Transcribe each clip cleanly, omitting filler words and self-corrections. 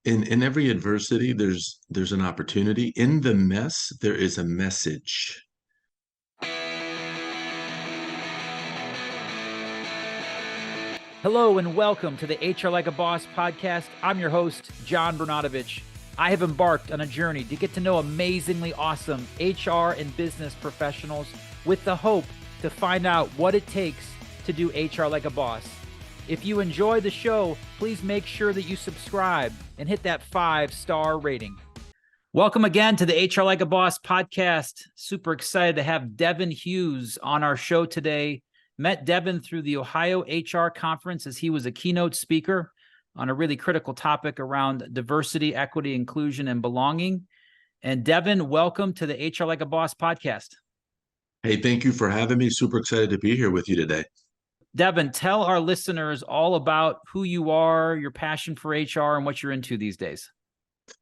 In every adversity, there's an opportunity. In the mess, there is a message. Hello and welcome to the HR Like a Boss podcast. I'm your host, John Bernatovich. I have embarked on a journey to get to know amazingly awesome HR and business professionals with the hope to find out what it takes to do HR like a boss. If you enjoy the show, please make sure that you subscribe and hit that 5-star rating. Welcome again to the HR Like a Boss podcast. Super excited to have Devin Hughes on our show today. Met Devin through the Ohio HR conference as he was a keynote speaker on a really critical topic around diversity, equity, inclusion, and belonging. And Devin, welcome to the HR Like a Boss podcast. Hey, thank you for having me. Super excited to be here with you today. Devin, tell our listeners all about who you are, your passion for HR, and what you're into these days.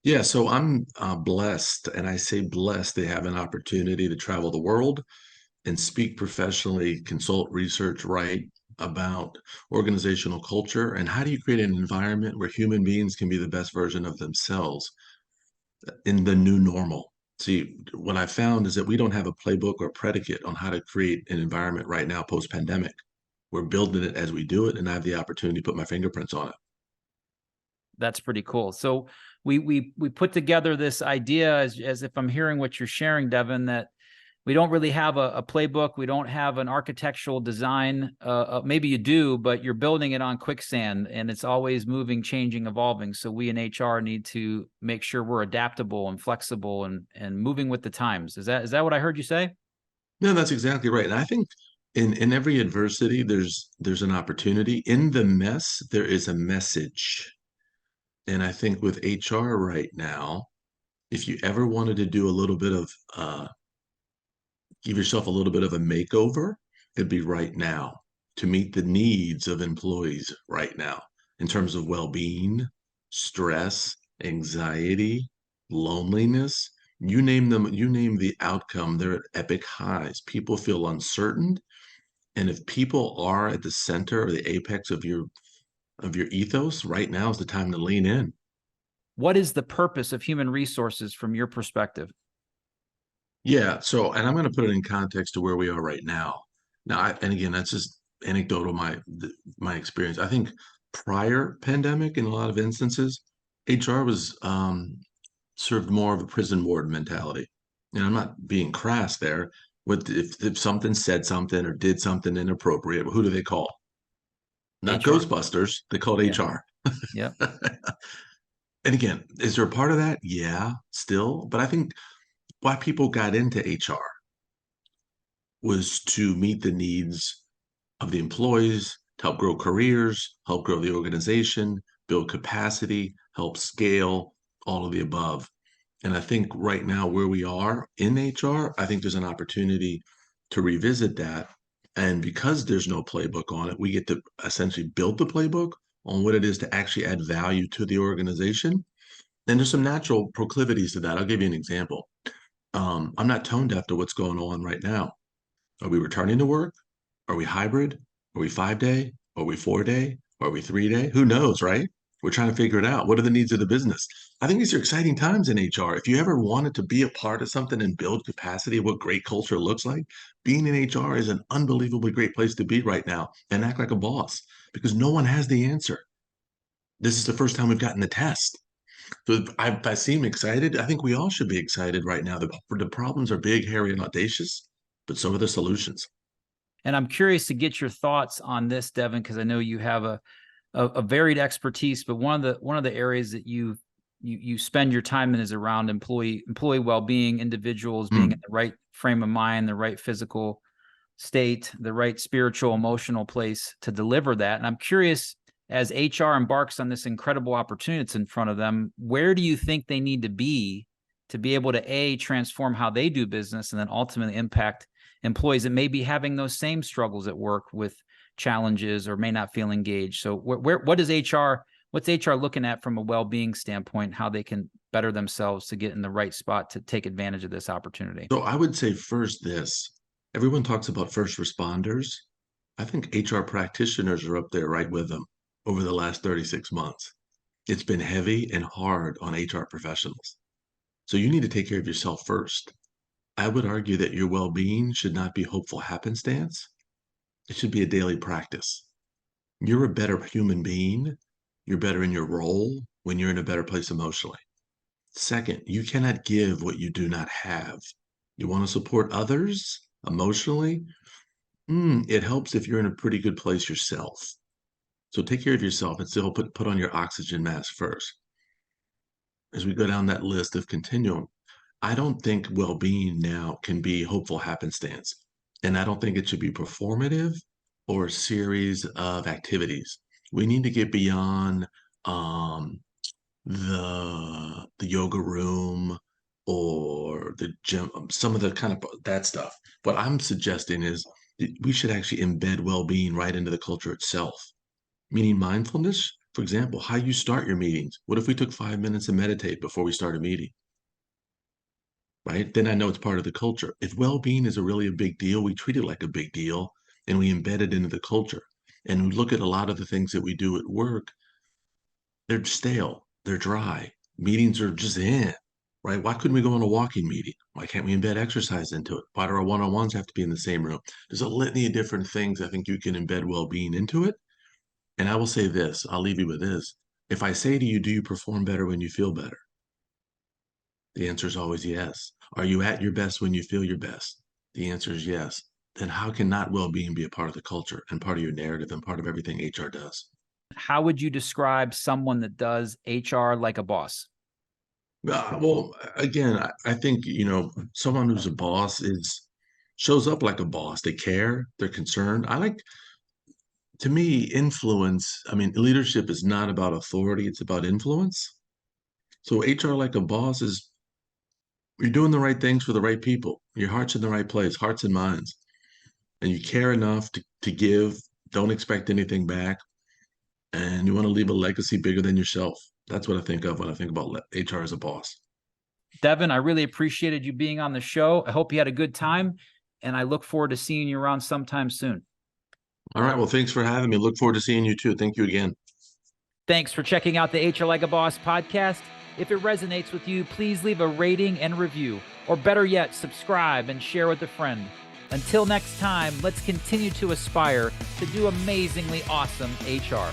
Yeah, so I'm blessed, and I say blessed to have an opportunity to travel the world and speak professionally, consult, research, write about organizational culture and how do you create an environment where human beings can be the best version of themselves in the new normal. See, what I found is that we don't have a playbook or predicate on how to create an environment right now post-pandemic. We're building it as we do it, and I have the opportunity to put my fingerprints on it. That's pretty cool. So we put together this idea as if I'm hearing what you're sharing, Devin, that we don't really have a playbook. We don't have an architectural design. Maybe you do, but you're building it on quicksand, and it's always moving, changing, evolving. So we in HR need to make sure we're adaptable and flexible and moving with the times. Is that what I heard you say? No, that's exactly right. And I think in every adversity, there's an opportunity. In the mess, there is a message. And I think with HR right now, if you ever wanted to do a little bit of give yourself a little bit of a makeover, it'd be right now to meet the needs of employees right now in terms of well-being, stress, anxiety, loneliness. You name them, you name the outcome, they're at epic highs. People feel uncertain. And if people are at the center or the apex of your ethos, right now is the time to lean in. What is the purpose of human resources from your perspective? Yeah. So, and I'm going to put it in context to where we are right now. And again, that's just anecdotal my experience. I think prior pandemic, in a lot of instances, HR was served more of a prison warden mentality. And I'm not being crass there. If something said something or did something inappropriate, who do they call? Not HR. Ghostbusters. They called Yeah. HR. Yeah. And again, is there a part of that? Yeah, still. But I think why people got into HR was to meet the needs of the employees, to help grow careers, help grow the organization, build capacity, help scale, all of the above. And I think right now, where we are in HR, I think there's an opportunity to revisit that. And because there's no playbook on it, we get to essentially build the playbook on what it is to actually add value to the organization. And there's some natural proclivities to that. I'll give you an example. I'm not tone deaf to what's going on right now. Are we returning to work? Are we hybrid? Are we 5 day? Are we 4 day? Are we 3 day? Who knows, right? We're trying to figure it out. What are the needs of the business? I think these are exciting times in HR. If you ever wanted to be a part of something and build capacity of what great culture looks like, being in HR is an unbelievably great place to be right now and act like a boss because no one has the answer. This is the first time we've gotten the test. So I seem excited. I think we all should be excited right now. The problems are big, hairy, and audacious, but so are the solutions. And I'm curious to get your thoughts on this, Devin, because I know you have a varied expertise, but one of the areas that you spend your time in is around employee well-being, individuals being in the right frame of mind, the right physical state, the right spiritual, emotional place to deliver that. And I'm curious, as HR embarks on this incredible opportunity that's in front of them, where do you think they need to be able to transform how they do business and then ultimately impact employees that may be having those same struggles at work with challenges or may not feel engaged? So what's HR looking at from a well-being standpoint, how they can better themselves to get in the right spot to take advantage of this opportunity? So I would say first this, everyone talks about first responders. I think HR practitioners are up there right with them over the last 36 months. It's been heavy and hard on HR professionals. So you need to take care of yourself first. I would argue that your well-being should not be hopeful happenstance. It should be a daily practice. You're a better human being. You're better in your role when you're in a better place emotionally. Second, you cannot give what you do not have. You want to support others emotionally? It helps if you're in a pretty good place yourself. So take care of yourself and still put on your oxygen mask first. As we go down that list of continuum, I don't think well-being now can be hopeful happenstance. And I don't think it should be performative or a series of activities. We need to get beyond the yoga room or the gym, some of the kind of that stuff. What I'm suggesting is that we should actually embed well-being right into the culture itself, meaning mindfulness. For example, how you start your meetings. What if we took 5 minutes and meditate before we start a meeting? Right? Then I know it's part of the culture. If well-being is really a big deal, we treat it like a big deal and we embed it into the culture. And we look at a lot of the things that we do at work, they're stale, they're dry. Meetings are just right? Why couldn't we go on a walking meeting? Why can't we embed exercise into it? Why do our one-on-ones have to be in the same room? There's a litany of different things I think you can embed well-being into it. And I will say this, I'll leave you with this. If I say to you, do you perform better when you feel better? The answer is always yes. Are you at your best when you feel your best? The answer is yes. Then how can not well-being be a part of the culture and part of your narrative and part of everything HR does? How would you describe someone that does HR like a boss? Well, again, I think, someone who's a boss shows up like a boss. They care, they're concerned. To me, influence, I mean, leadership is not about authority, it's about influence. So HR like a boss is you're doing the right things for the right people. Your heart's in the right place, hearts and minds. And you care enough to give, don't expect anything back, and you want to leave a legacy bigger than yourself. That's what I think of when I think about HR as a boss. Devin, I really appreciated you being on the show. I hope you had a good time, and I look forward to seeing you around sometime soon. All right. Well, thanks for having me. Look forward to seeing you too. Thank you again. Thanks for checking out the HR Like a Boss podcast. If it resonates with you, please leave a rating and review, or better yet, subscribe and share with a friend. Until next time, let's continue to aspire to do amazingly awesome HR.